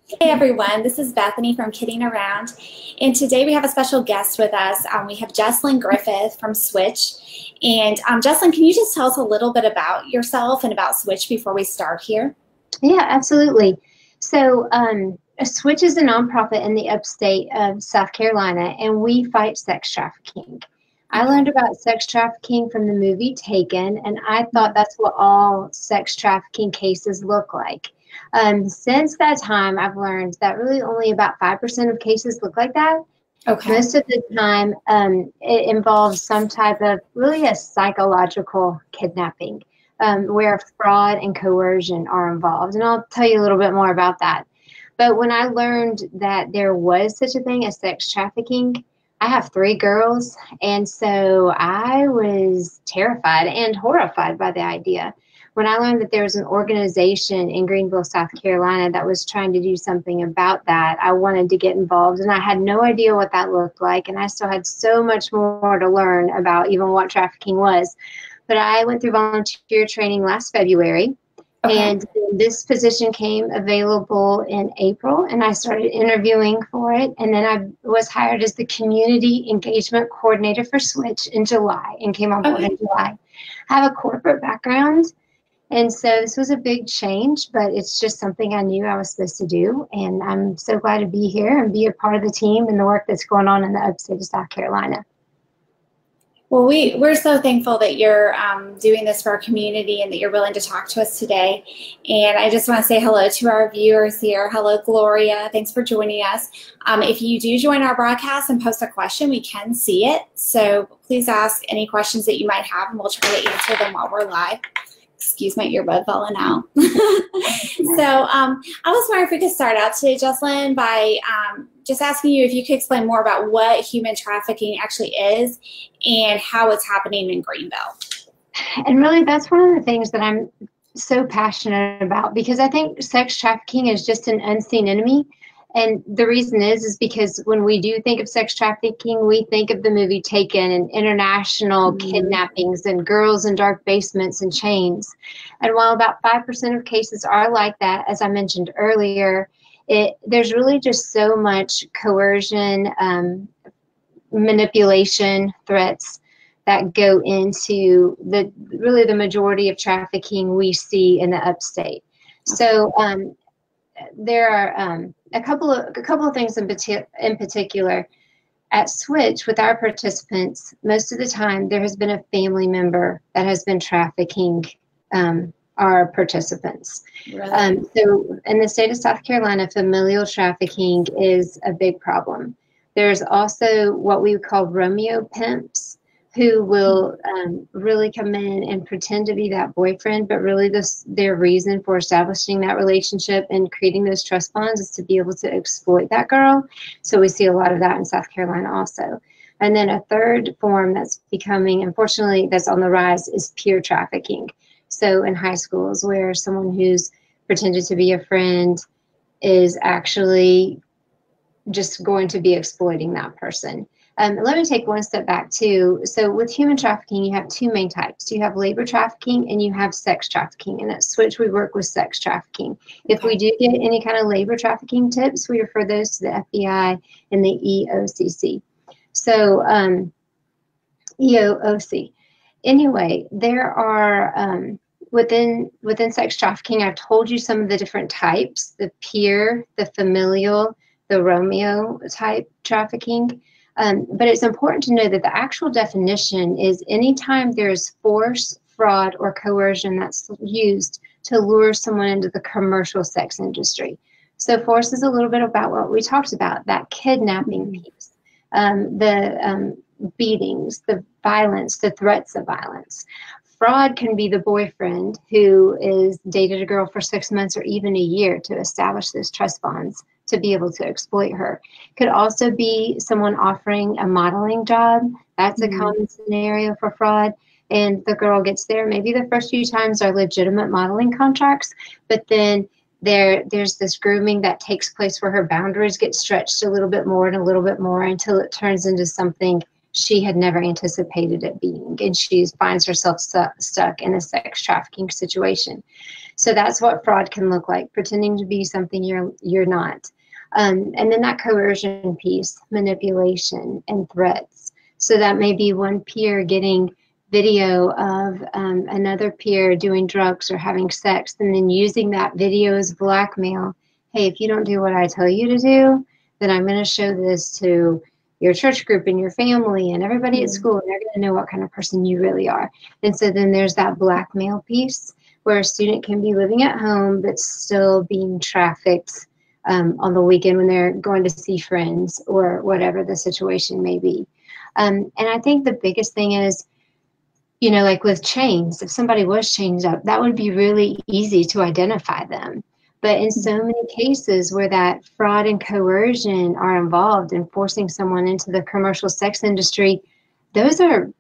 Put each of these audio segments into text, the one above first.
Hey everyone, this is Bethany from Kidding Around, and today we have a special guest with us. We have Jesslyn Griffith from Switch. And Jesslyn, can you just tell us a little bit about yourself and about Switch before we start here? Yeah, absolutely. So, Switch is a nonprofit in the upstate of South Carolina, and we fight sex trafficking. I learned about sex trafficking from the movie Taken, and I thought that's what all sex trafficking cases look like. Since that time, I've learned that really only about 5% of cases look like that. Okay. Most of the time, it involves some type of really a psychological kidnapping, where fraud and coercion are involved. And I'll tell you a little bit more about that. But when I learned that there was such a thing as sex trafficking, I have 3 girls, and so I was terrified and horrified by the idea. When I learned that there was an organization in Greenville, South Carolina that was trying to do something about that, I wanted to get involved, and I had no idea what that looked like, and I still had so much more to learn about even what trafficking was. But I went through volunteer training last February, and this position came available in April, and I started interviewing for it, and then I was hired as the community engagement coordinator for Switch in July and came on board in July. I have a corporate background, and so this was a big change, but it's just something I knew I was supposed to do, and I'm so glad to be here and be a part of the team and the work that's going on in the upstate of South Carolina. Well, we're so thankful that you're doing this for our community and that you're willing to talk to us today. And I just want to say hello to our viewers here. Hello, Gloria. Thanks for joining us. If you do join our broadcast and post a question, we can see it. So please ask any questions that you might have, and we'll try to answer them while we're live. Excuse my earbud falling out. So I was wondering if we could start out today, Jesslyn, by just asking you if you could explain more about what human trafficking actually is and how it's happening in Greenville. And really, that's one of the things that I'm so passionate about, because I think sex trafficking is just an unseen enemy. And the reason is because when we do think of sex trafficking, we think of the movie Taken and international kidnappings and girls in dark basements and chains. And while about 5% of cases are like that, as I mentioned earlier, there's really just so much coercion, manipulation, threats that go into really the majority of trafficking we see in the upstate. So there are a couple of things in particular. At Switch, with our participants, most of the time there has been a family member that has been trafficking our participants. Really? So in the state of South Carolina, familial trafficking is a big problem. There's also what we call Romeo pimps, who will really come in and pretend to be that boyfriend, but really their reason for establishing that relationship and creating those trust bonds is to be able to exploit that girl. So we see a lot of that in South Carolina also. And then a third form that's becoming, unfortunately, that's on the rise is peer trafficking. So in high schools, where someone who's pretended to be a friend is actually just going to be exploiting that person. Let me take one step back too. So with human trafficking, you have 2 main types. You have labor trafficking and you have sex trafficking. And at Switch, we work with sex trafficking. If we do get any kind of labor trafficking tips, we refer those to the FBI and the EOCC. So EOOC. Anyway, there are within sex trafficking, I've told you some of the different types: the peer, the familial, the Romeo type trafficking. But it's important to know that the actual definition is anytime there's force, fraud, or coercion that's used to lure someone into the commercial sex industry. So force is a little bit about what we talked about, that kidnapping piece, the beatings, the violence, the threats of violence. Fraud can be the boyfriend who is dated a girl for 6 months or even a year to establish those trust bonds to be able to exploit her. Could also be someone offering a modeling job. That's a common scenario for fraud. And the girl gets there. Maybe the first few times are legitimate modeling contracts, but then there's this grooming that takes place where her boundaries get stretched a little bit more and a little bit more until it turns into something she had never anticipated it being, and she finds herself stuck in a sex trafficking situation. So that's what fraud can look like, pretending to be something you're not. And then that coercion piece, manipulation and threats. So that may be one peer getting video of another peer doing drugs or having sex, and then using that video as blackmail. Hey, if you don't do what I tell you to do, then I'm going to show this to your church group and your family and everybody at school, and they're going to know what kind of person you really are. And so then there's that blackmail piece where a student can be living at home but still being trafficked on the weekend when they're going to see friends or whatever the situation may be. And I think the biggest thing is, you know, like with chains, if somebody was chained up, that would be really easy to identify them. But in so many cases where that fraud and coercion are involved in forcing someone into the commercial sex industry, those are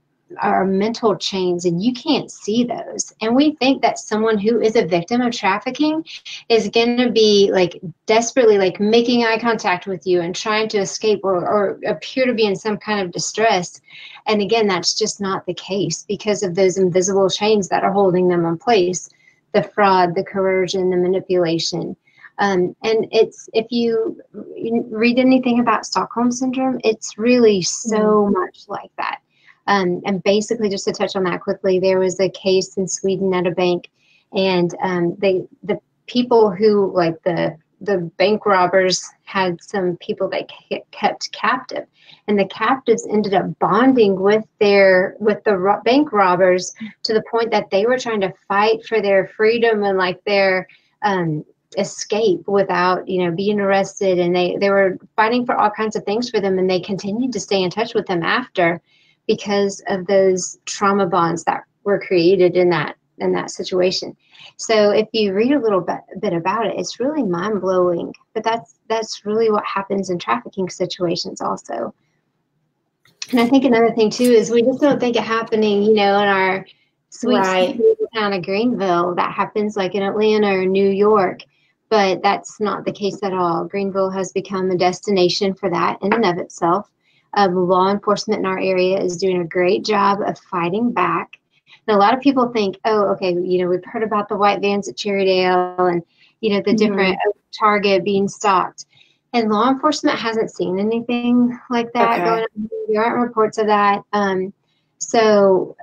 mental chains, and you can't see those. And we think that someone who is a victim of trafficking is going to be like desperately like making eye contact with you and trying to escape or appear to be in some kind of distress. And again, that's just not the case because of those invisible chains that are holding them in place. The fraud, the coercion, the manipulation. And it's, if you read anything about Stockholm Syndrome, it's really so much like that. And basically, just to touch on that quickly, there was a case in Sweden at a bank, and the people who, like the bank robbers, had some people they kept captive, and the captives ended up bonding with the bank robbers to the point that they were trying to fight for their freedom and like their escape without, you know, being arrested, and they were fighting for all kinds of things for them, and they continued to stay in touch with them after, because of those trauma bonds that were created in that situation. So if you read a little bit about it, it's really mind-blowing. But that's really what happens in trafficking situations also. And I think another thing too is we just don't think it happening, you know, in our sweet town of Greenville. That happens like in Atlanta or New York, but that's not the case at all. Greenville has become a destination for that in and of itself. Law enforcement in our area is doing a great job of fighting back. And a lot of people think, oh, okay, you know, we've heard about the white vans at Cherrydale and, you know, the different Target being stalked. And law enforcement hasn't seen anything like that going on. There aren't reports of that. So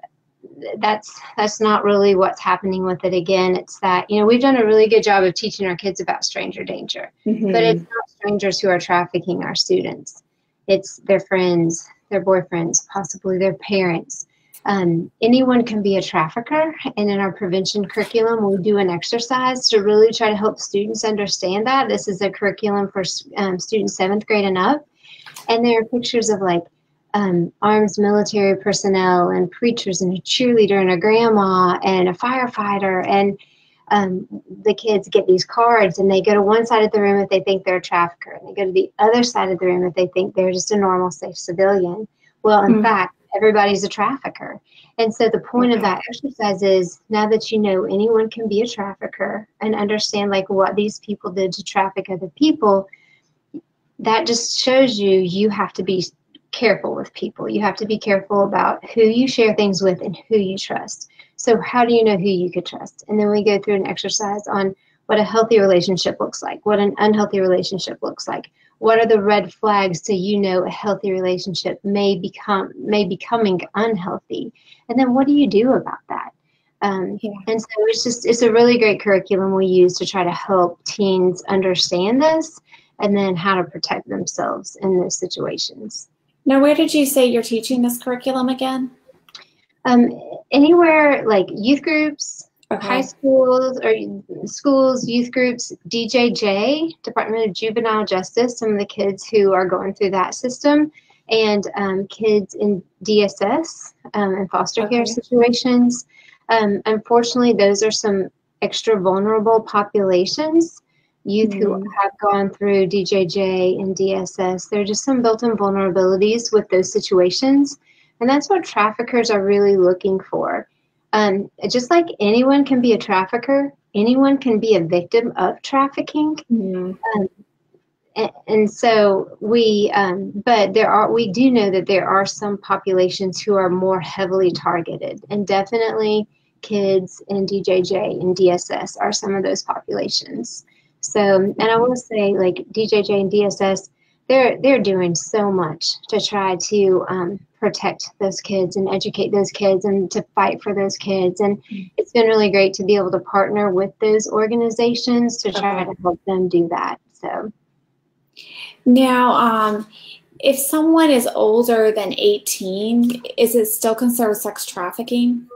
that's not really what's happening with it. Again, it's that, you know, we've done a really good job of teaching our kids about stranger danger, but it's not strangers who are trafficking our students. It's their friends, their boyfriends, possibly their parents. Anyone can be a trafficker, and in our prevention curriculum, we do an exercise to really try to help students understand that. This is a curriculum for students 7th grade and up, and there are pictures of like armed military personnel and preachers and a cheerleader and a grandma and a firefighter, and the kids get these cards, and they go to one side of the room if they think they're a trafficker, and they go to the other side of the room if they think they're just a normal, safe civilian. Well, in fact, everybody's a trafficker. And so the point of that exercise is, now that you know anyone can be a trafficker and understand like what these people did to traffic other people, that just shows you have to be careful with people. You have to be careful about who you share things with and who you trust. So how do you know who you could trust? And then we go through an exercise on what a healthy relationship looks like, what an unhealthy relationship looks like. What are the red flags so you know a healthy relationship may becoming unhealthy? And then what do you do about that? And so it's a really great curriculum we use to try to help teens understand this and then how to protect themselves in those situations. Now, where did you say you're teaching this curriculum again? Anywhere like youth groups, high schools or schools, youth groups, DJJ, Department of Juvenile Justice, some of the kids who are going through that system, and kids in DSS and foster care situations. Unfortunately, those are some extra vulnerable populations, youth who have gone through DJJ and DSS. There are just some built-in vulnerabilities with those situations. And that's what traffickers are really looking for. Just like anyone can be a trafficker, anyone can be a victim of trafficking. And so we do know that there are some populations who are more heavily targeted, and definitely kids and DJJ and DSS are some of those populations. So, and I want to say, like, DJJ and DSS, they're doing so much to try to protect those kids and educate those kids and to fight for those kids. And it's been really great to be able to partner with those organizations to try to help them do that. So now, if someone is older than 18, is it still considered sex trafficking?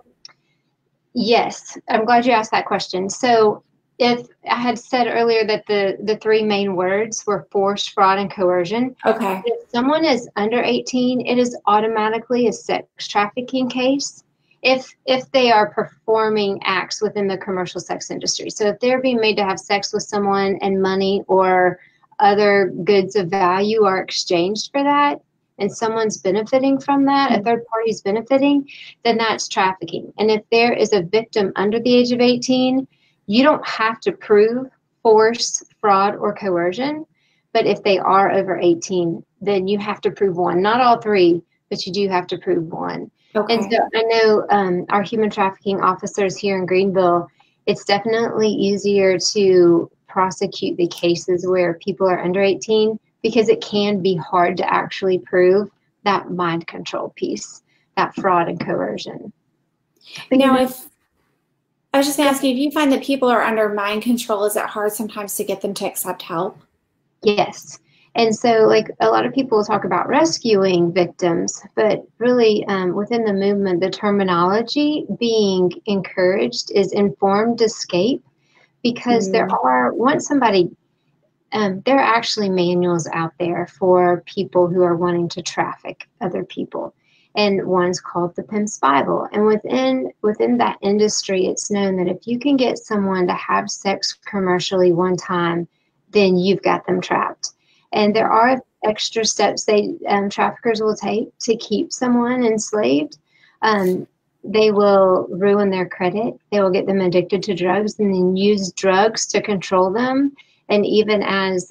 Yes, I'm glad you asked that question. So if I had said earlier that the three main words were force, fraud, and coercion. Okay. If someone is under 18, it is automatically a sex trafficking case if they are performing acts within the commercial sex industry. So if they're being made to have sex with someone and money or other goods of value are exchanged for that, and someone's benefiting from that, a third party is benefiting, then that's trafficking. And if there is a victim under the age of 18, you don't have to prove force, fraud, or coercion. But if they are over 18, then you have to prove one. Not all three, but you do have to prove one. Okay. And so I know our human trafficking officers here in Greenville, it's definitely easier to prosecute the cases where people are under 18 because it can be hard to actually prove that mind control piece, that fraud and coercion. Now, if I was just going to ask you, if you find that people are under mind control, is it hard sometimes to get them to accept help? Yes. And so, like, a lot of people talk about rescuing victims, but really within the movement, the terminology being encouraged is informed escape, because there are, once somebody, there are actually manuals out there for people who are wanting to traffic other people. And one's called the Pimp's Bible. And within that industry, it's known that if you can get someone to have sex commercially one time, then you've got them trapped. And there are extra steps traffickers will take to keep someone enslaved. They will ruin their credit. They will get them addicted to drugs and then use drugs to control them. And even as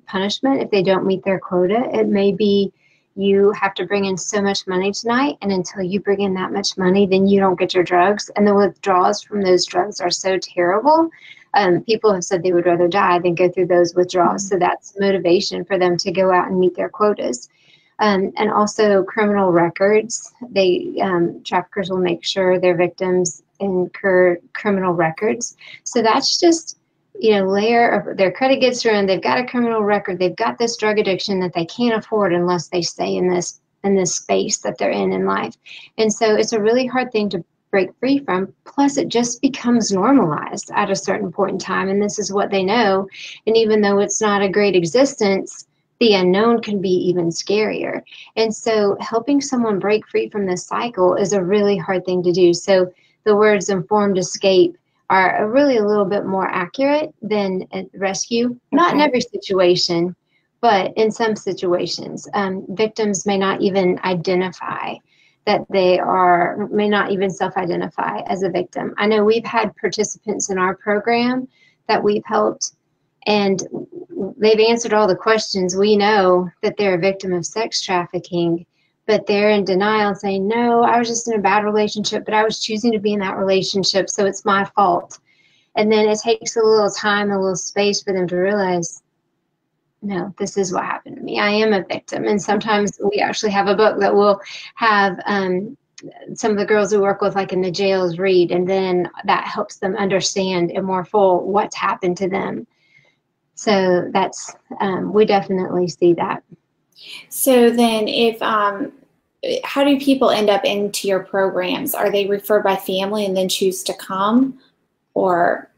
punishment, if they don't meet their quota, it may be you have to bring in so much money tonight, and until you bring in that much money, then you don't get your drugs. And the withdrawals from those drugs are so terrible. People have said they would rather die than go through those withdrawals. So that's motivation for them to go out and meet their quotas. And also criminal records. Traffickers will make sure their victims incur criminal records. So that's just, layer of their credit gets ruined. They've got a criminal record. They've got this drug addiction that they can't afford unless they stay in this space that they're in life. And so it's a really hard thing to break free from. Plus, it just becomes normalized at a certain point in time, and this is what they know. And even though it's not a great existence, the unknown can be even scarier. And so helping someone break free from this cycle is a really hard thing to do. So the words informed escape are really a little bit more accurate than rescue. Not in every situation, but in some situations. Victims may not even identify that may not even self-identify as a victim. I know we've had participants in our program that we've helped, and they've answered all the questions. We know that they're a victim of sex trafficking, but they're in denial and saying, no, I was just in a bad relationship, but I was choosing to be in that relationship, so it's my fault. And then it takes a little time, a little space for them to realize, no, this is what happened to me. I am a victim. And sometimes we actually have a book that we'll have some of the girls we work with, like in the jails, read, and then that helps them understand in more full what's happened to them. So that's, we definitely see that. So then how do people end up into your programs? Are they referred by family and then choose to come, or?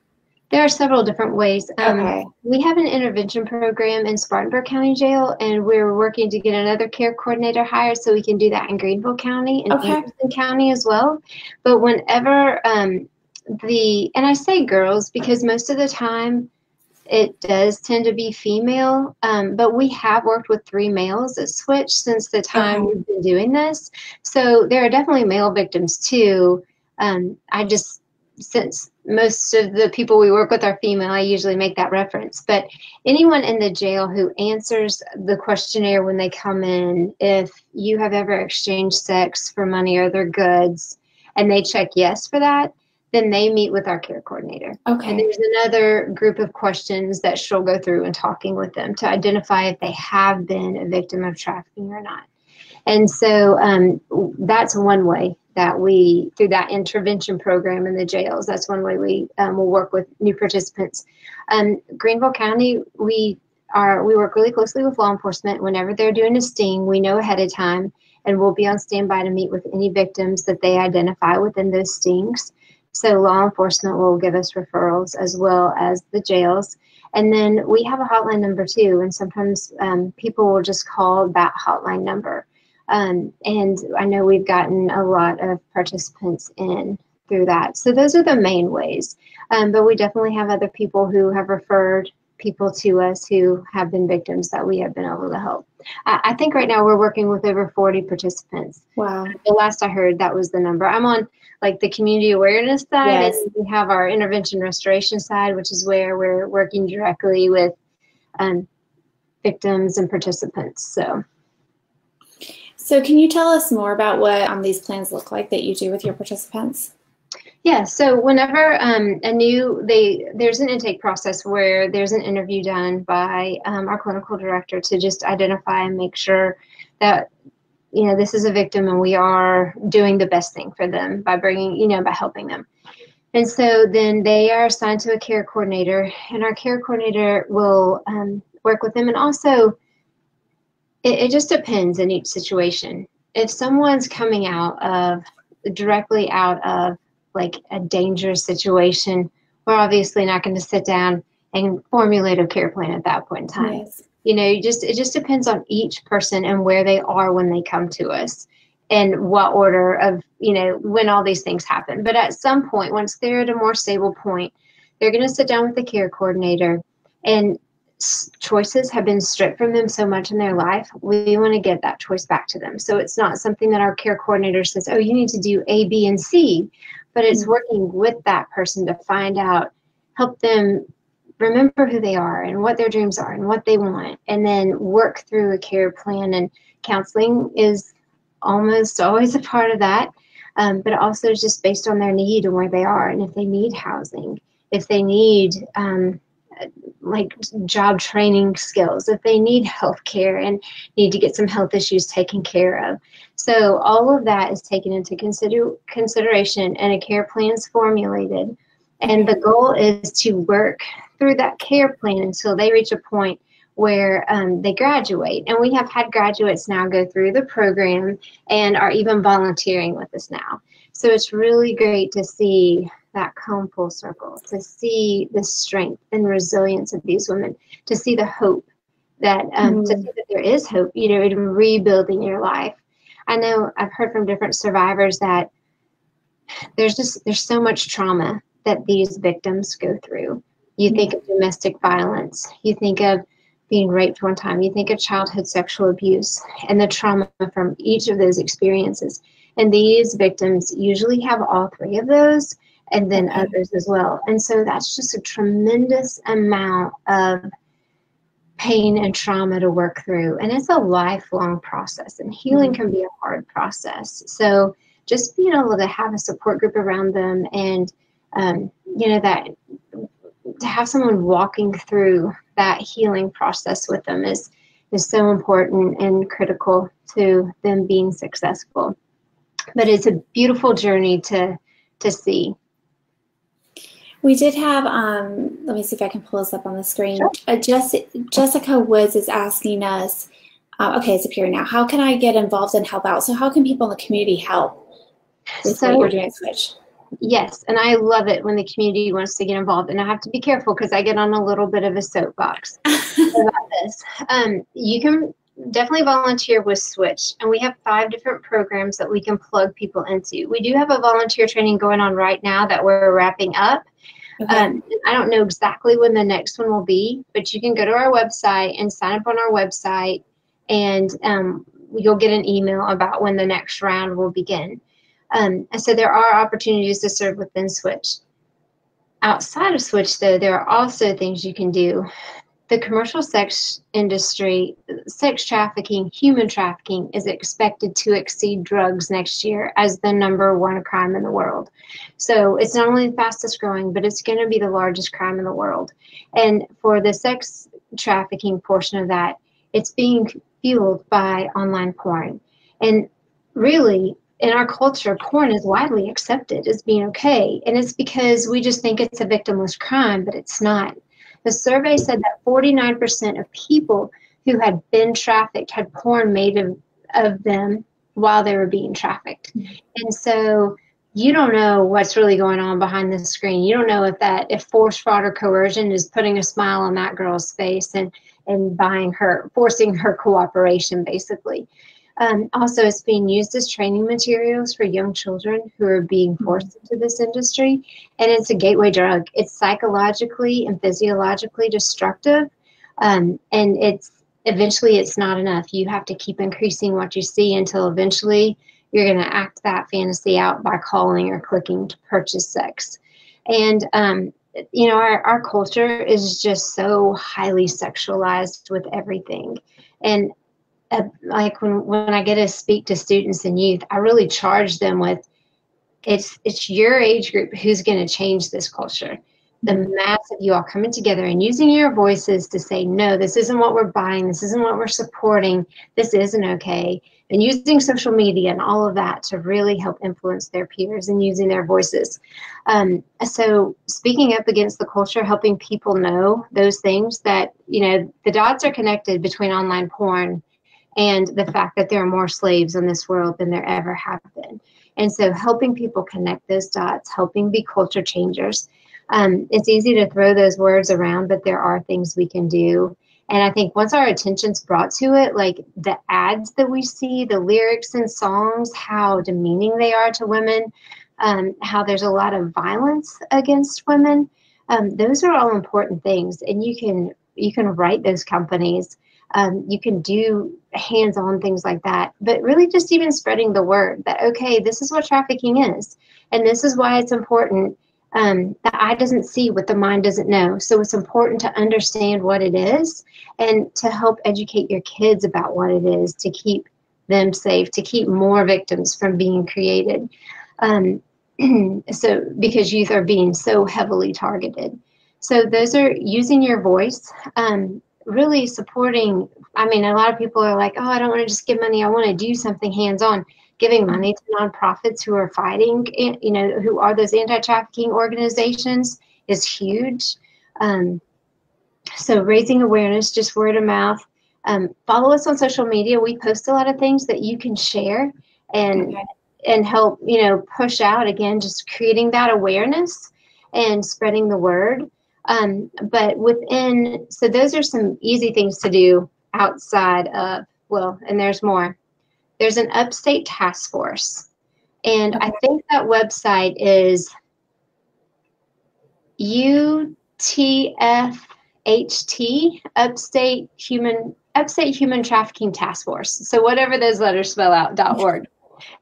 There are several different ways. Okay. We have an intervention program in Spartanburg County Jail, and we're working to get another care coordinator hired so we can do that in Greenville County and Anderson County as well. But whenever and I say girls because most of the time it does tend to be female, but we have worked with 3 males that switched since the time we've been doing this. So there are definitely male victims too. Since most of the people we work with are female. I usually make that reference. But anyone in the jail who answers the questionnaire when they come in, if you have ever exchanged sex for money or other goods, and they check yes for that, then they meet with our care coordinator. Okay. And there's another group of questions that she'll go through and talking with them to identify if they have been a victim of trafficking or not. And so that's one way that we, through that intervention program in the jails, that's one way we will work with new participants. Greenville County, we work really closely with law enforcement. Whenever they're doing a sting, we know ahead of time, and we'll be on standby to meet with any victims that they identify within those stings. So law enforcement will give us referrals as well as the jails. And then we have a hotline number too, and sometimes people will just call that hotline number. And I know we've gotten a lot of participants in through that. So those are the main ways. But we definitely have other people who have referred people to us who have been victims that we have been able to help. I think right now we're working with over 40 participants. Wow. The last I heard, that was the number. I'm on like the community awareness side. Yes. And we have our intervention restoration side, which is where we're working directly with victims and participants. So can you tell us more about what these plans look like that you do with your participants? Yeah, so whenever there's an intake process where there's an interview done by our clinical director to just identify and make sure that, this is a victim and we are doing the best thing for them by by helping them. And so then they are assigned to a care coordinator, and our care coordinator will work with them. And also, it just depends in each situation. If someone's coming directly out of like a dangerous situation, we're obviously not going to sit down and formulate a care plan at that point in time. Yes. It just depends on each person and where they are when they come to us and what order of, when all these things happen. But at some point, once they're at a more stable point, they're going to sit down with the care coordinator, and choices have been stripped from them so much in their life. We want to get that choice back to them. So it's not something that our care coordinator says, oh, you need to do A, B, and C, but it's working with that person to find out, help them remember who they are and what their dreams are and what they want, and then work through a care plan. And counseling is almost always a part of that, but also just based on their need and where they are, and if they need housing, if they need like job training skills, if they need health care and need to get some health issues taken care of. So all of that is taken into consideration, and a care plan is formulated. And the goal is to work through that care plan until they reach a point where they graduate. And we have had graduates now go through the program and are even volunteering with us now. So it's really great to see that come full circle, to see the strength and resilience of these women, to see the hope that, to see that there is hope, in rebuilding your life. I know I've heard from different survivors that there's so much trauma that these victims go through. You think of domestic violence, you think of being raped one time, you think of childhood sexual abuse and the trauma from each of those experiences. And these victims usually have all three of those, and then others as well. And so that's just a tremendous amount of pain and trauma to work through. And it's a lifelong process, and healing can be a hard process. So just being able to have a support group around them, and, that to have someone walking through that healing process with them is so important and critical to them being successful. But it's a beautiful journey to see. We did have, let me see if I can pull this up on the screen. Sure. Jessica Woods is asking us, okay, it's appearing now. How can I get involved and help out? So how can people in the community help with what you're doing at Switch? Yes, and I love it when the community wants to get involved. And I have to be careful because I get on a little bit of a soapbox about this. You can definitely volunteer with Switch, and we have 5 different programs that we can plug people into. We do have a volunteer training going on right now that we're wrapping up. I don't know exactly when the next one will be, but you can go to our website and sign up on our website, and you'll get an email about when the next round will begin. And so there are opportunities to serve within Switch. outside of Switch, though, there are also things you can do. The commercial sex industry, sex trafficking, human trafficking is expected to exceed drugs next year as the #1 crime in the world. So it's not only the fastest growing, but it's going to be the largest crime in the world. And for the sex trafficking portion of that, it's being fueled by online porn. And really, in our culture, porn is widely accepted as being okay. And it's because we just think it's a victimless crime, but it's not. The survey said that 49% of people who had been trafficked had porn made of them while they were being trafficked. And so you don't know what's really going on behind the screen. You don't know if force, fraud, or coercion is putting a smile on that girl's face and forcing her cooperation, basically. Also, it's being used as training materials for young children who are being forced into this industry. And it's a gateway drug. It's psychologically and physiologically destructive. And eventually it's not enough. You have to keep increasing what you see until eventually you're going to act that fantasy out by calling or clicking to purchase sex. And, our culture is just so highly sexualized with everything. And like when I get to speak to students and youth, I really charge them with it's your age group who's going to change this culture. The mass of you all coming together and using your voices to say, no, this isn't what we're buying. This isn't what we're supporting. This isn't okay. And using social media and all of that to really help influence their peers and using their voices. So speaking up against the culture, helping people know those things that, the dots are connected between online porn and the fact that there are more slaves in this world than there ever have been. And so helping people connect those dots, helping be culture changers. It's easy to throw those words around, but there are things we can do. And I think once our attention's brought to it, like the ads that we see, the lyrics and songs, how demeaning they are to women, how there's a lot of violence against women, those are all important things. And you can write those companies. You can do hands-on things like that, but really just even spreading the word that, okay, this is what trafficking is. And this is why it's important. The eye doesn't see what the mind doesn't know. So it's important to understand what it is and to help educate your kids about what it is to keep them safe, to keep more victims from being created. So because youth are being so heavily targeted. So those are using your voice, really supporting. I mean, a lot of people are like, oh, I don't want to just give money. I want to do something hands-on. Giving money to nonprofits who are fighting, who are those anti-trafficking organizations is huge. So raising awareness, just word of mouth. Follow us on social media. We post a lot of things that you can share and help, push out, again, just creating that awareness and spreading the word. But so those are some easy things to do outside of, and there's more. There's an Upstate task force, and I think that website is UTFHT, Upstate Human Trafficking Task Force. So whatever those letters spell out, .org.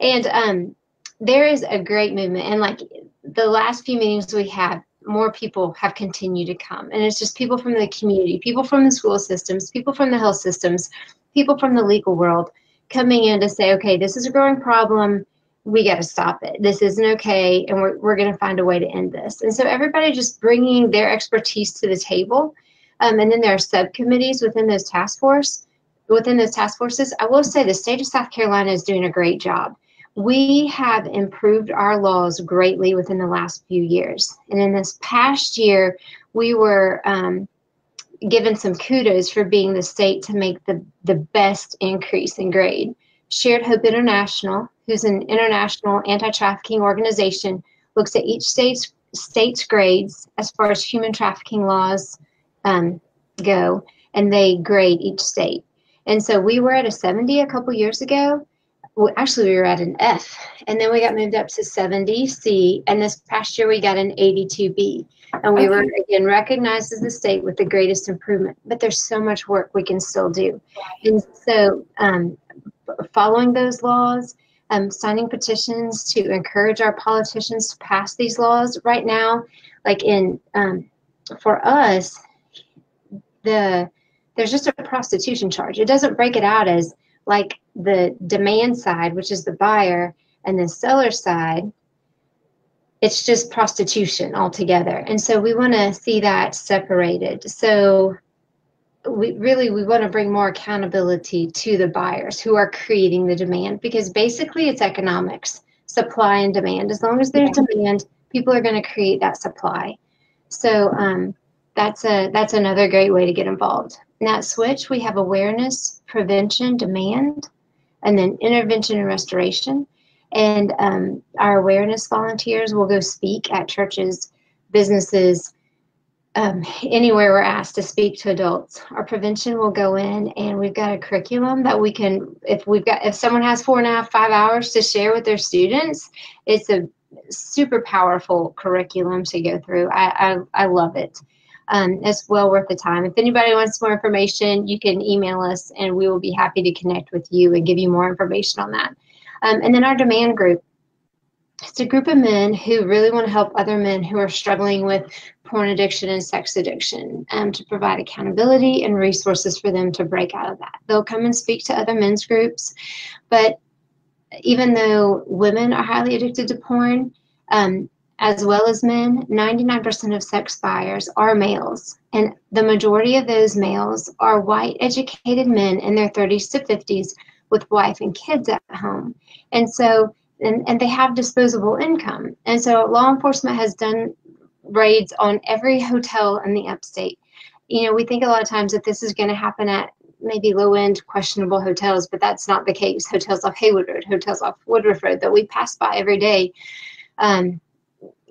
And there is a great movement, and like the last few meetings we had, more people have continued to come, and it's just people from the community, people from the school systems, people from the health systems, people from the legal world, coming in to say, okay, this is a growing problem. We got to stop it. This isn't okay. And we're going to find a way to end this. And so everybody just bringing their expertise to the table. And then there are subcommittees within those task forces. I will say the state of South Carolina is doing a great job. We have improved our laws greatly within the last few years. And in this past year, we were given some kudos for being the state to make the best increase in grade. Shared Hope International, who's an international anti-trafficking organization, looks at each state's grades as far as human trafficking laws go, and they grade each state. And so we were at a 70 a couple years ago. Well, actually, we were at an F, and then we got moved up to 70 C, and this past year we got an 82 B. And we were, again, recognized as the state with the greatest improvement. But there's so much work we can still do. And so following those laws, signing petitions to encourage our politicians to pass these laws. Right now, like in, for us, there's just a prostitution charge. It doesn't break it out as like the demand side, which is the buyer, and the seller side. It's just prostitution altogether. And so we want to see that separated. So we want to bring more accountability to the buyers who are creating the demand, because basically it's economics, supply and demand. As long as there's demand, people are going to create that supply. So that's another great way to get involved. In that switch, we have awareness, prevention, demand, and then intervention and restoration. And our awareness volunteers will go speak at churches, businesses, anywhere we're asked to speak to adults. Our prevention will go in, and we've got a curriculum that we can, if someone has 4.5, 5 hours to share with their students, it's a super powerful curriculum to go through. I love it. It's well worth the time. If anybody wants more information, you can email us, and we will be happy to connect with you and give you more information on that. And then our demand group. It's a group of men who really want to help other men who are struggling with porn addiction and sex addiction, to provide accountability and resources for them to break out of that. They'll come and speak to other men's groups. But even though women are highly addicted to porn, as well as men, 99% of sex buyers are males. And the majority of those males are white, educated men in their 30s to 50s with wife and kids at home. And so, and they have disposable income. And so law enforcement has done raids on every hotel in the Upstate. You know, we think a lot of times that this is going to happen at maybe low-end questionable hotels, but that's not the case. Hotels off Haywood Road, hotels off Woodruff Road that we pass by every day.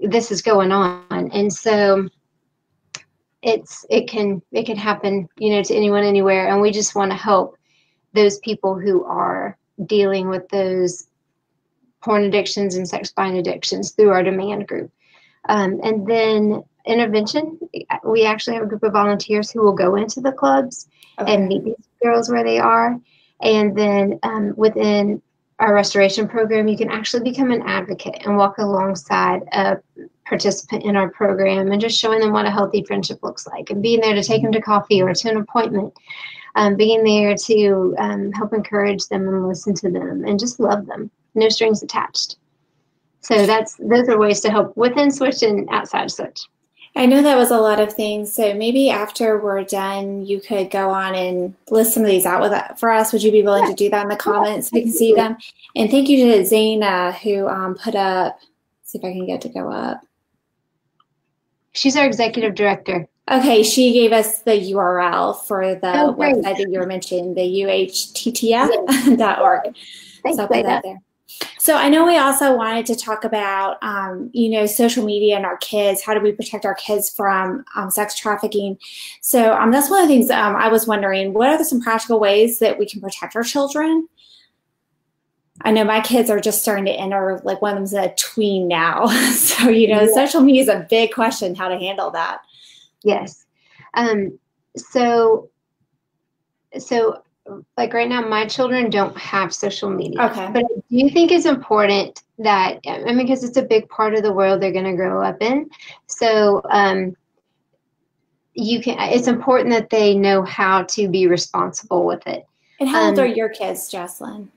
This is going on. And so it can happen, you know, to anyone, anywhere. And we just want to help those people who are dealing with those porn addictions and sex buying addictions through our demand group. And then intervention, we actually have a group of volunteers who will go into the clubs and meet these girls where they are. And then within our restoration program, you can actually become an advocate and walk alongside a participant in our program and just showing them what a healthy friendship looks like, and being there to take them to coffee or to an appointment. Being there to help encourage them and listen to them and just love them. No strings attached. So those are ways to help within Switch and outside Switch. I know that was a lot of things. So maybe after we're done, you could go on and list some of these out for us. Would you be willing to do that in the comments so we can see them? And thank you to Zaina who put up, see if I can get to go up. She's our executive director. Okay, she gave us the URL for the website that you were mentioning, the uhttf.org. Thanks, so I'll put that there. So I know we also wanted to talk about, you know, social media and our kids. How do we protect our kids from sex trafficking? So that's one of the things I was wondering, what are some practical ways that we can protect our children? I know my kids are just starting to enter, like one of them's a tween now. So, you know, social media is a big question, how to handle that. Yes. So like right now, my children don't have social media. Okay. But I do think it's important that, I mean, because it's a big part of the world they're going to grow up in. So it's important that they know how to be responsible with it. And how old are your kids, Jocelyn?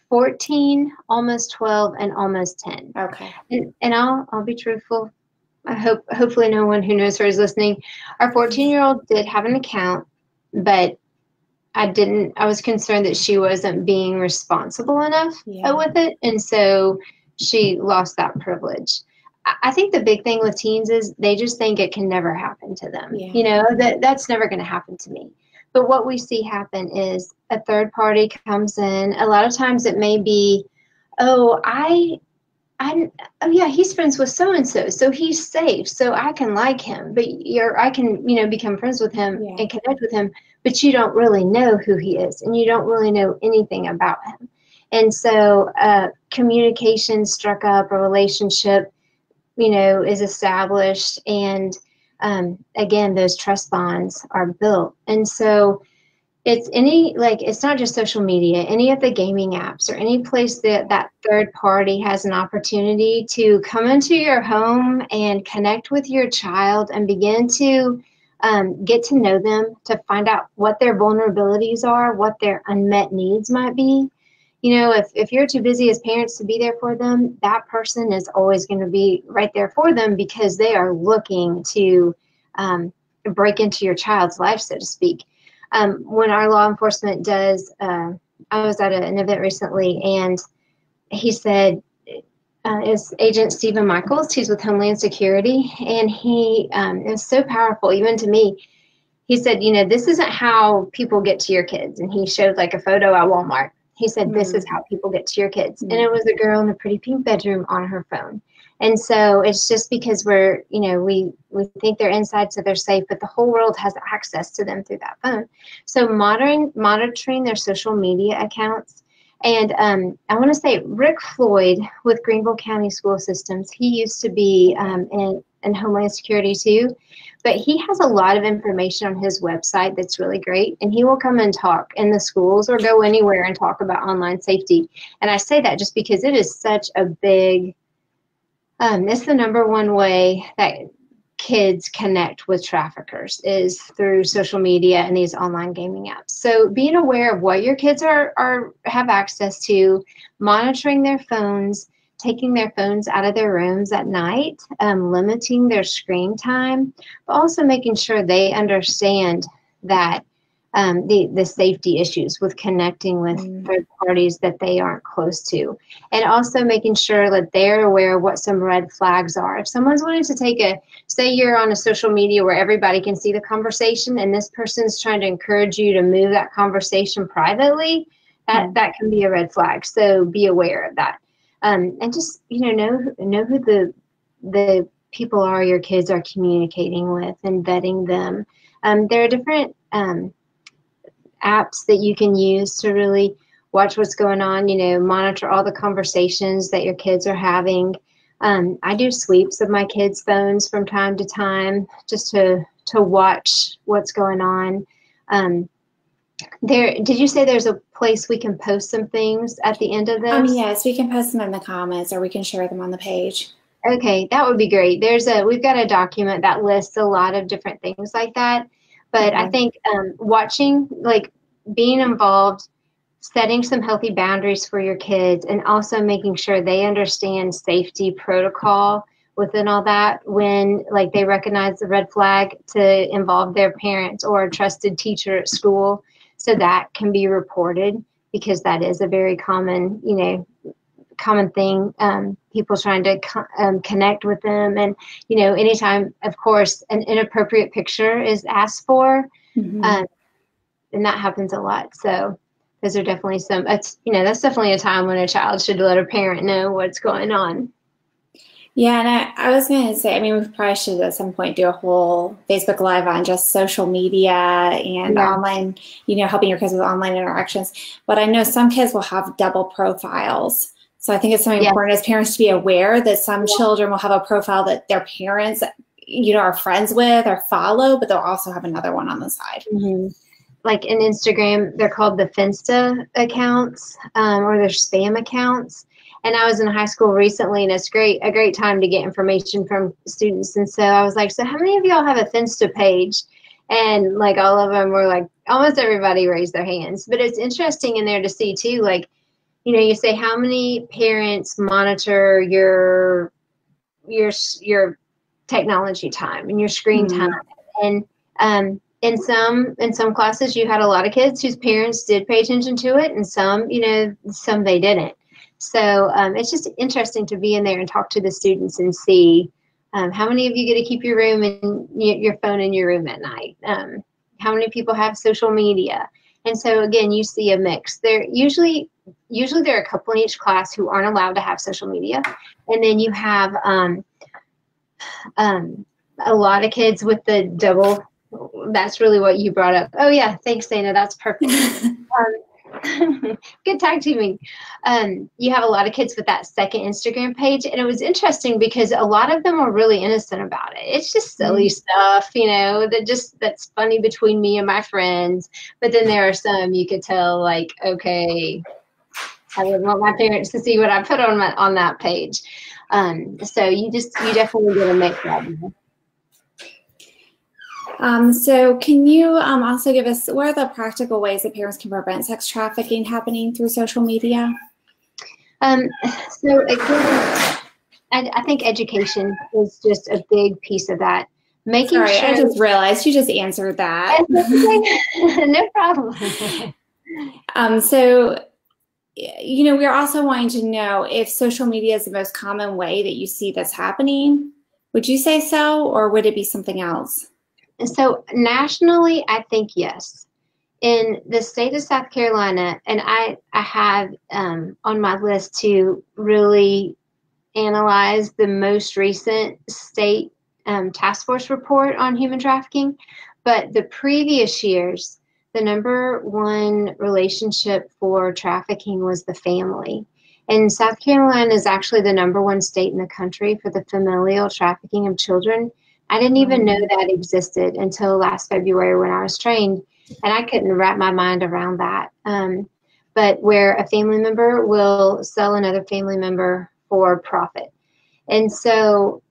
14, almost 12, and almost 10. Okay. And I'll be truthful. I hopefully no one who knows her is listening. Our 14-year-old did have an account, but I was concerned that she wasn't being responsible enough with it. And so she lost that privilege. I think the big thing with teens is they just think it can never happen to them. Yeah. You know, that's never going to happen to me. But what we see happen is a third party comes in. A lot of times it may be, oh yeah, he's friends with so-and-so, so he's safe, so I can like him, but I can, you know, become friends with him and connect with him, but you don't really know who he is, and you don't really know anything about him. And so communication struck up, a relationship, you know, is established, and again, those trust bonds are built. And so It's it's not just social media, any of the gaming apps or any place that that third party has an opportunity to come into your home and connect with your child and begin to get to know them, to find out what their vulnerabilities are, what their unmet needs might be. You know, if you're too busy as parents to be there for them, that person is always going to be right there for them because they are looking to break into your child's life, so to speak. When our law enforcement does, I was at an event recently, and he said, it's Agent Stephen Michaels, he's with Homeland Security, and he is so powerful, even to me. He said, you know, this isn't how people get to your kids. And he showed like a photo at Walmart. He said, this is how people get to your kids. And it was a girl in a pretty pink bedroom on her phone. And so it's just because we're, you know, we think they're inside so they're safe, but the whole world has access to them through that phone. So monitoring their social media accounts. And I want to say Rick Floyd with Greenville County School Systems, he used to be in Homeland Security too, but he has a lot of information on his website that's really great, and he will come and talk in the schools or go anywhere and talk about online safety. And I say that just because it is such a big, it's the number one way that kids connect with traffickers is through social media and these online gaming apps. So being aware of what your kids have access to, monitoring their phones, taking their phones out of their rooms at night, limiting their screen time, but also making sure they understand that the safety issues with connecting with third parties that they aren't close to, and also making sure that they're aware of what some red flags are. If someone's wanting to say you're on a social media where everybody can see the conversation and this person's trying to encourage you to move that conversation privately, that can be a red flag. So be aware of that. And just, you know who the people are your kids are communicating with and vetting them. There are different apps that you can use to really watch what's going on, you know, monitor all the conversations that your kids are having. I do sweeps of my kids' phones from time to time just to watch what's going on. Did you say there's a place we can post some things at the end of this? Yes, we can post them in the comments or we can share them on the page. Okay, that would be great. We've got a document that lists a lot of different things like that. But I think watching, like being involved, setting some healthy boundaries for your kids, and also making sure they understand safety protocol within all that when like they recognize the red flag, to involve their parents or a trusted teacher at school so that can be reported, because that is a very common, you know, common thing, people trying to connect with them. And, you know, anytime, of course, an inappropriate picture is asked for, and that happens a lot. So those are definitely that's definitely a time when a child should let a parent know what's going on. Yeah, and I was going to say, I mean, we probably should at some point do a whole Facebook Live on just social media and online, you know, helping your kids with online interactions. But I know some kids will have double profiles. So I think it's something important as parents to be aware that some children will have a profile that their parents, you know, are friends with or follow, but they'll also have another one on the side. Like in Instagram, they're called the Finsta accounts, or they're spam accounts. And I was in high school recently, and it's a great time to get information from students. And so I was like, so how many of y'all have a Finsta page? And like all of them were like, almost everybody raised their hands. But it's interesting in there to see too, like, you know, you say how many parents monitor your technology time and your screen time. And in some classes, you had a lot of kids whose parents did pay attention to it, and some, you know, some they didn't. So it's just interesting to be in there and talk to the students and see how many of you get to keep your room and your phone in your room at night. How many people have social media? And so again, you see a mix. Usually there are a couple in each class who aren't allowed to have social media, and then you have a lot of kids with the double. That's really what you brought up. Oh yeah, thanks, Dana. That's perfect. Good tag teaming. You have a lot of kids with that second Instagram page, and it was interesting because a lot of them were really innocent about it. It's just silly stuff, you know, that's funny between me and my friends. But then there are some you could tell, like, okay, I wouldn't want my parents to see what I put on that page. So you definitely get a mix of them. So can you also give us, what are the practical ways that parents can prevent sex trafficking happening through social media? So again, I think education is just a big piece of that. Making sure. I just realized you just answered that. No problem. So, you know, we're also wanting to know if social media is the most common way that you see this happening. Would you say so, or would it be something else? So nationally, I think yes. In the state of South Carolina, and I have on my list to really analyze the most recent state task force report on human trafficking, but the previous years, the #1 relationship for trafficking was the family. And South Carolina is actually the #1 state in the country for the familial trafficking of children. I didn't even know that existed until last February when I was trained, and I couldn't wrap my mind around that. But where a family member will sell another family member for profit. And so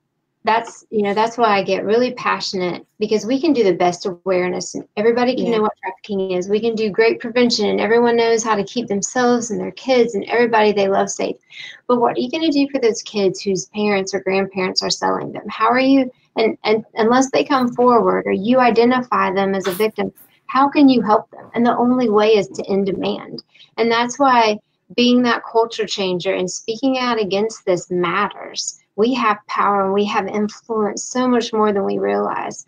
that's why I get really passionate, because we can do the best awareness and everybody can know what trafficking is. We can do great prevention and everyone knows how to keep themselves and their kids and everybody they love safe. But what are you going to do for those kids whose parents or grandparents are selling them? How are you, and unless they come forward or you identify them as a victim, how can you help them? And the only way is to end demand. And that's why being that culture changer and speaking out against this matters. We have power and we have influence so much more than we realize.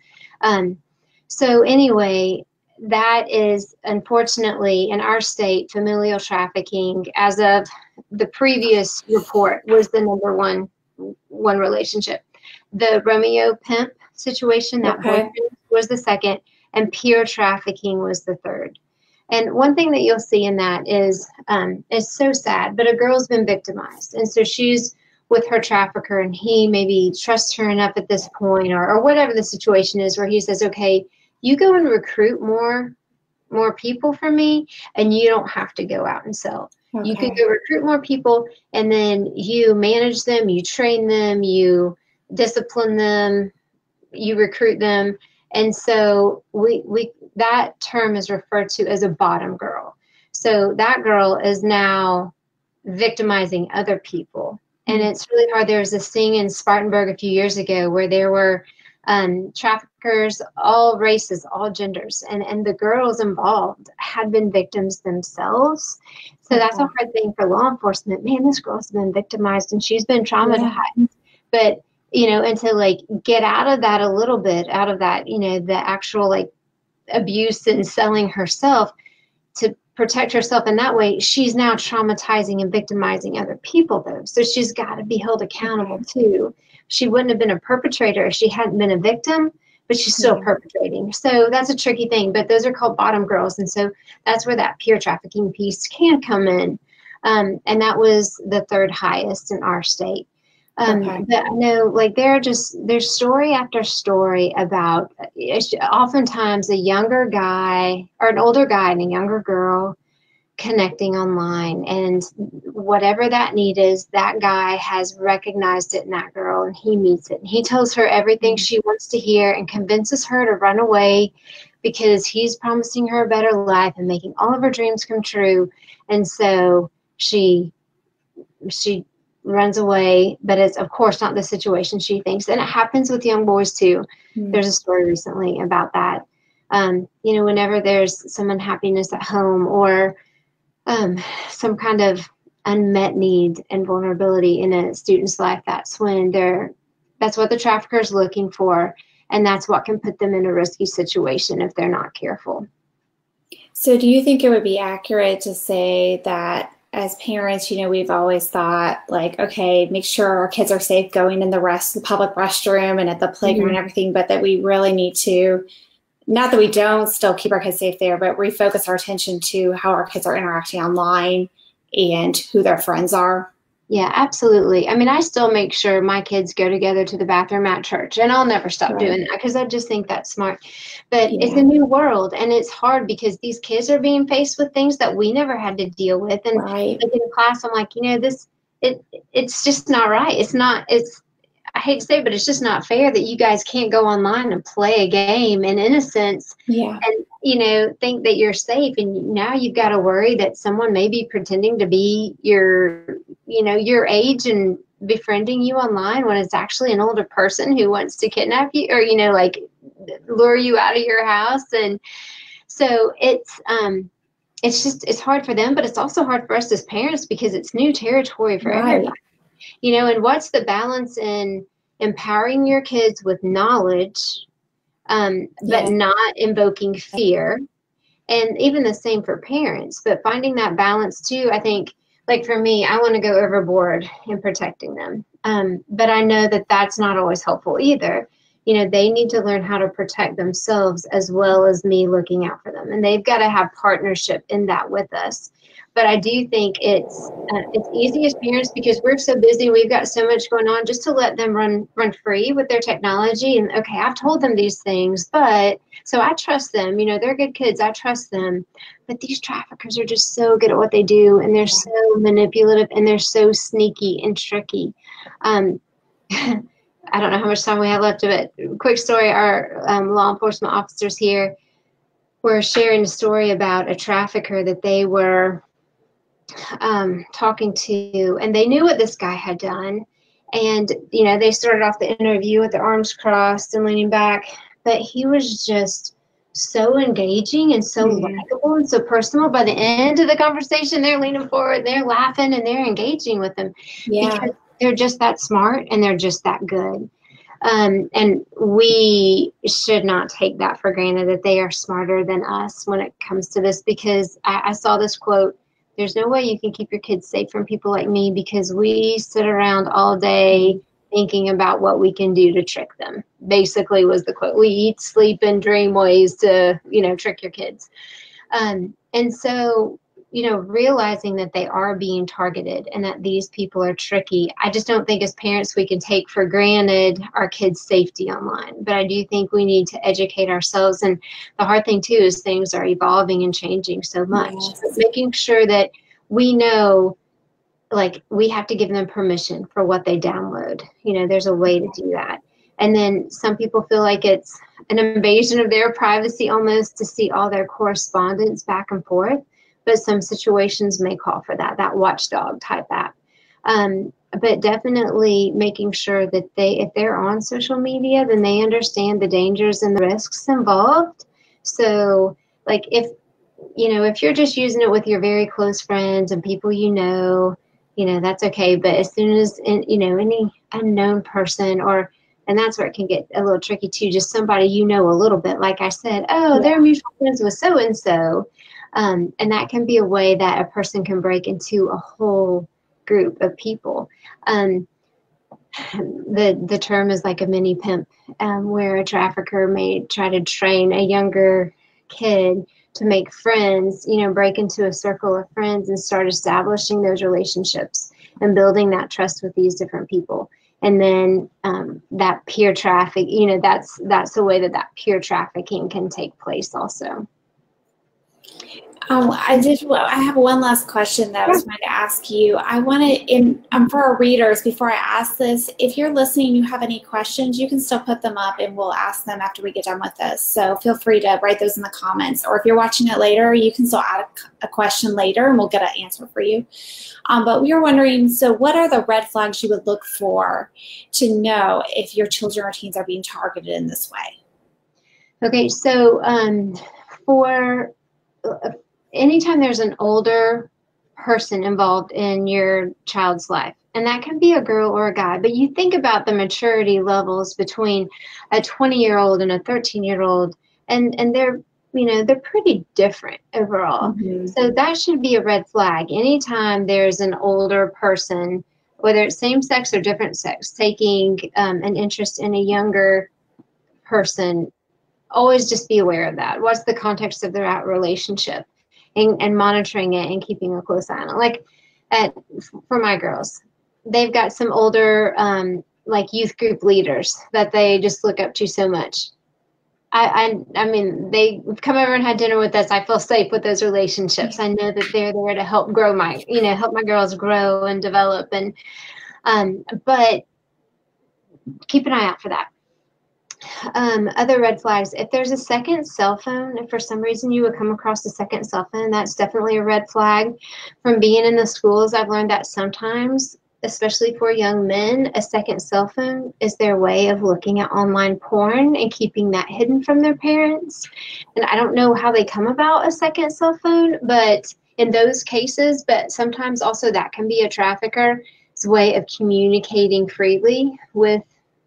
So anyway, that is unfortunately in our state, familial trafficking, as of the previous report, was the #1 relationship. The Romeo pimp situation, that was the second, and peer trafficking was the third. And one thing that you'll see in that is, it's so sad, but a girl's been victimized. And so she's with her trafficker and he maybe trusts her enough at this point, or whatever the situation is, where he says, okay, you go and recruit more people for me and you don't have to go out and sell. Okay. You can go recruit more people and then you manage them, you train them, you discipline them, you recruit them. And so that term is referred to as a bottom girl. So that girl is now victimizing other people. And it's really hard. There was a thing in Spartanburg a few years ago where there were traffickers, all races, all genders, and the girls involved had been victims themselves. So that's a hard thing for law enforcement. Man, this girl's been victimized and she's been traumatized. Yeah. But, you know, and to like get out of that a little bit, out of that, you know, the actual like abuse and selling herself, to protect herself in that way, she's now traumatizing and victimizing other people though. So she's got to be held accountable too. She wouldn't have been a perpetrator if she hadn't been a victim, but she's still perpetrating. So that's a tricky thing, but those are called bottom girls. And so that's where that peer trafficking piece can come in. And that was the third highest in our state. But I know, like, there's story after story about oftentimes a younger guy or an older guy and a younger girl connecting online, and whatever that need is, that guy has recognized it in that girl and he meets it and he tells her everything she wants to hear and convinces her to run away because he's promising her a better life and making all of her dreams come true. And so she runs away, but it's of course not the situation she thinks. And it happens with young boys too. There's a story recently about that. You know, whenever there's some unhappiness at home or some kind of unmet need and vulnerability in a student's life, that's what the trafficker is looking for. And that's what can put them in a risky situation if they're not careful. So do you think it would be accurate to say that as parents, you know, we've always thought like, okay, make sure our kids are safe going in the public restroom and at the playground and everything, but that we really need to not that we don't still keep our kids safe there, but refocus our attention to how our kids are interacting online and who their friends are. Yeah, absolutely. I mean, I still make sure my kids go together to the bathroom at church, and I'll never stop doing that because I just think that's smart. But it's a new world, and it's hard because these kids are being faced with things that we never had to deal with. And like in class, I'm like, it's just not right. I hate to say it, but it's just not fair that you guys can't go online and play a game in innocence and, think that you're safe. And now you've got to worry that someone may be pretending to be your age and befriending you online when it's actually an older person who wants to kidnap you or, lure you out of your house. And so it's hard for them, but it's also hard for us as parents because it's new territory for everybody. And what's the balance in empowering your kids with knowledge, but not invoking fear? And even the same for parents, but finding that balance too. I think, like for me, I want to go overboard in protecting them. But I know that that's not always helpful either. They need to learn how to protect themselves as well as me looking out for them. And they've got to have partnership in that with us. But I do think it's easy as parents because we're so busy. We've got so much going on just to let them run free with their technology. And okay, I've told them these things, but so I trust them. They're good kids. I trust them. But these traffickers are just so good at what they do. And they're so manipulative and they're so sneaky and tricky. I don't know how much time we have left of it. Quick story. Our law enforcement officers here were sharing a story about a trafficker that they were talking to, and they knew what this guy had done. And, they started off the interview with their arms crossed and leaning back, but he was just so engaging and so likable and so personal. By the end of the conversation, they're leaning forward, they're laughing, and they're engaging with him because they're just that smart and they're just that good. And we should not take that for granted that they are smarter than us when it comes to this, because I saw this quote: there's no way you can keep your kids safe from people like me because we sit around all day thinking about what we can do to trick them. Basically was the quote. We eat, sleep, and dream ways to, trick your kids. And so, realizing that they are being targeted and that these people are tricky, I just don't think as parents we can take for granted our kids' safety online. But I do think we need to educate ourselves. And the hard thing too is things are evolving and changing so much. Yes. Making sure that we know, like, we have to give them permission for what they download. There's a way to do that. And then some people feel like it's an invasion of their privacy almost to see all their correspondence back and forth. But some situations may call for that watchdog type app. But definitely making sure that if they're on social media, then they understand the dangers and the risks involved. So, like, if you're just using it with your very close friends and people that's okay. But as soon as, any unknown person and that's where it can get a little tricky too, just somebody a little bit, like I said, they're mutual friends with so-and-so. And that can be a way that a person can break into a whole group of people. The term is like a mini pimp, where a trafficker may try to train a younger kid to make friends, break into a circle of friends and start establishing those relationships and building that trust with these different people. And then that peer traffic, that's the way that peer trafficking can take place also. I have one last question that I was going to ask you. I want to, for our readers, before I ask this, if you're listening and you have any questions, you can still put them up and we'll ask them after we get done with this. So feel free to write those in the comments. Or if you're watching it later, you can still add a question later and we'll get an answer for you. But we were wondering, so what are the red flags you would look for to know if your children or teens are being targeted in this way? Okay, so anytime there's an older person involved in your child's life, and that can be a girl or a guy, but you think about the maturity levels between a 20-year-old and a 13-year-old, and they're pretty different overall. Mm-hmm. So that should be a red flag. Anytime there's an older person, whether it's same sex or different sex, taking an interest in a younger person, always just be aware of that. What's the context of their relationship, and monitoring it and keeping a close eye on it. Like for my girls, they've got some older like youth group leaders that they just look up to so much. I mean, they've come over and had dinner with us. I feel safe with those relationships. I know that they're there to help grow help my girls grow and develop. And but keep an eye out for that. Other red flags, if there's a second cell phone, if for some reason you would come across a second cell phone, that's definitely a red flag. From being in the schools, I've learned that sometimes, especially for young men, a second cell phone is their way of looking at online porn and keeping that hidden from their parents. And I don't know how they come about a second cell phone, but in those cases, but sometimes also that can be a trafficker's way of communicating freely with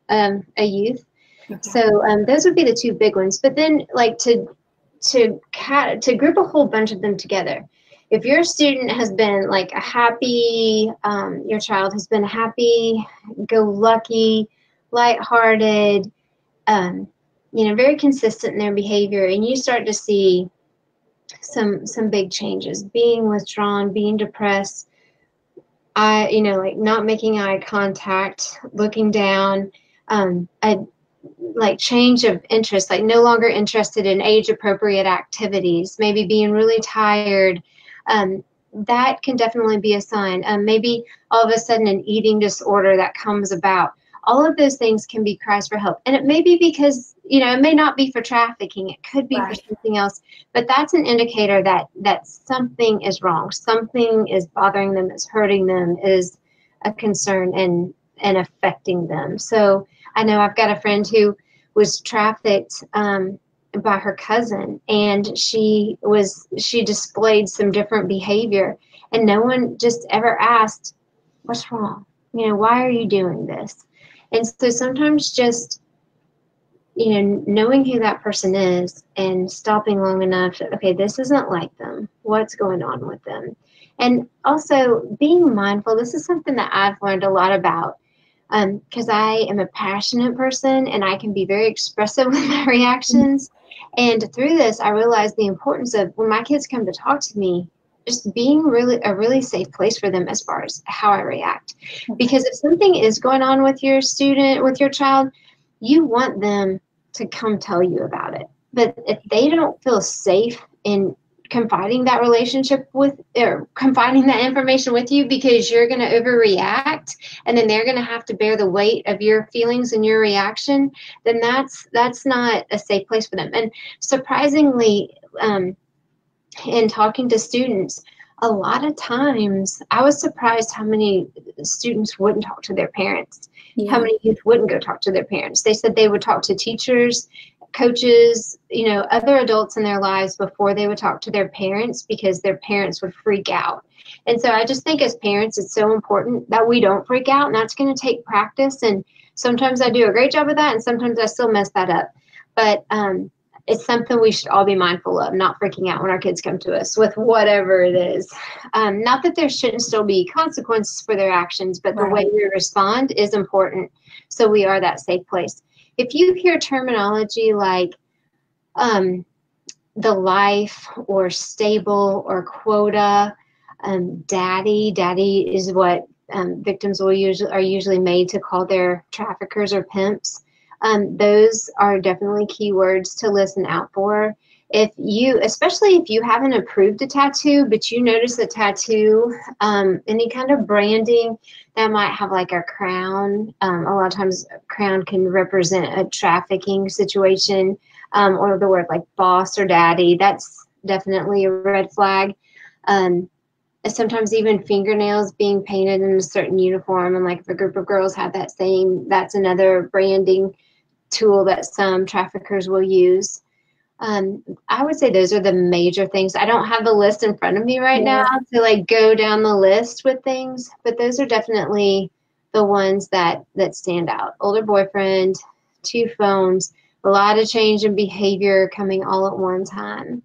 a youth. Okay. So those would be the two big ones. But then, like, to group a whole bunch of them together. If your student has been like your child has been happy, go lucky, lighthearted, very consistent in their behavior, and you start to see some big changes, being withdrawn, being depressed, like not making eye contact, looking down, like change of interest, like no longer interested in age-appropriate activities, maybe being really tired, that can definitely be a sign. Maybe all of a sudden an eating disorder that comes about. All of those things can be cries for help. And it may be because, it may not be for trafficking. It could be for something else. But that's an indicator that something is wrong. Something is bothering them, is hurting them, is a concern and affecting them. So I know I've got a friend who was trafficked by her cousin, and she displayed some different behavior, and no one just ever asked, what's wrong? Why are you doing this? And so sometimes just, knowing who that person is and stopping long enough, okay, this isn't like them. What's going on with them? And also being mindful. This is something that I've learned a lot about. Because I am a passionate person and I can be very expressive with my reactions. And through this, I realized the importance of when my kids come to talk to me, just being a really safe place for them as far as how I react. Because if something is going on with your student, with your child, you want them to come tell you about it. But if they don't feel safe in confiding that relationship with, or confiding that information with you because you're going to overreact, and then they're going to have to bear the weight of your feelings and your reaction, then that's not a safe place for them. And surprisingly, in talking to students, a lot of times I was surprised how many students wouldn't talk to their parents, how many youth wouldn't go talk to their parents. They said they would talk to teachers, coaches, other adults in their lives before they would talk to their parents because their parents would freak out. And so I just think as parents, it's so important that we don't freak out, and that's going to take practice. And sometimes I do a great job of that, and sometimes I still mess that up. But it's something we should all be mindful of, not freaking out when our kids come to us with whatever it is. Not that there shouldn't still be consequences for their actions, but the way we respond is important. So we are that safe place. If you hear terminology like the life or stable or quota, daddy is what victims are usually made to call their traffickers or pimps. Those are definitely keywords to listen out for. Especially if you haven't approved a tattoo, but you notice a tattoo, any kind of branding that might have like a crown. A lot of times a crown can represent a trafficking situation, or the word like boss or daddy. That's definitely a red flag. Sometimes even fingernails being painted in a certain uniform, and like if a group of girls have that same, that's another branding tool that some traffickers will use. I would say those are the major things. I don't have the list in front of me right now to like go down the list with things, but those are definitely the ones that stand out. Older boyfriend, 2 phones, a lot of change in behavior coming all at one time.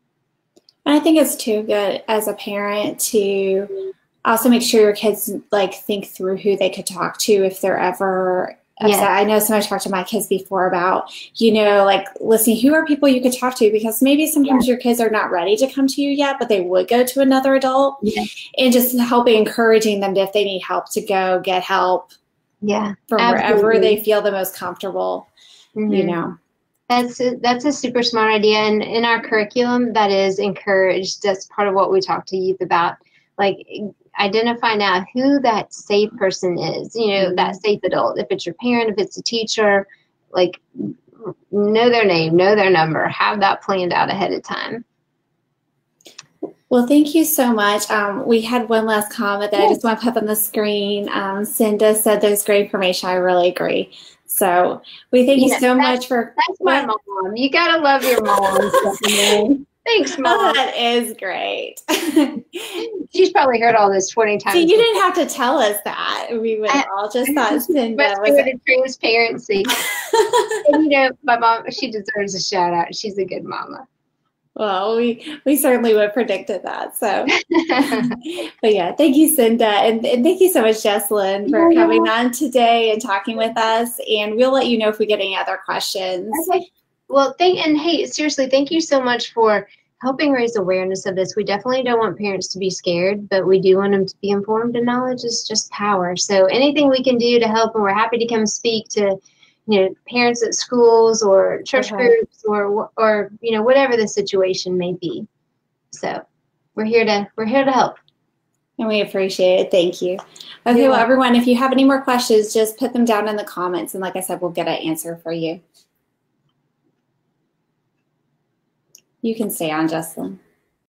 I think it's too good as a parent to also make sure your kids like think through who they could talk to if they're ever Upset. I know so I've talked to my kids before about, like listening, who are people you could talk to? Because maybe sometimes your kids are not ready to come to you yet, but they would go to another adult. And just helping, encouraging them to, if they need help, to go get help from wherever they feel the most comfortable, That's a super smart idea. And in our curriculum, that is encouraged. That's part of what we talk to youth about. Like, identify now who that safe person is, that safe adult. If it's your parent, if it's a teacher, like, know their name, know their number, have that planned out ahead of time. Well, thank you so much. We had one last comment that I just want to put on the screen. Cinda said there's great information. I really agree. So we thank you so much for. That's my mom. You got to love your mom. Thanks, Mom. Oh, that is great. She's probably heard all this 20 times. See, you didn't have to tell us that. We would all just thought Cinda was transparency. And, my mom, she deserves a shout out. She's a good mama. Well, we certainly would have predicted that. So, but yeah, thank you, Cinda, and thank you so much, Jessalyn, for coming on today and talking with us. And we'll let you know if we get any other questions. Okay. Well, hey, seriously, thank you so much for helping raise awareness of this. We definitely don't want parents to be scared, but we do want them to be informed, and knowledge is just power. So anything we can do to help, and we're happy to come speak to, parents at schools or church groups or whatever the situation may be. So we're here to help. And we appreciate it. Thank you. Okay, well, everyone, if you have any more questions, just put them down in the comments. And like I said, we'll get an answer for you. You can stay on, Jessalyn.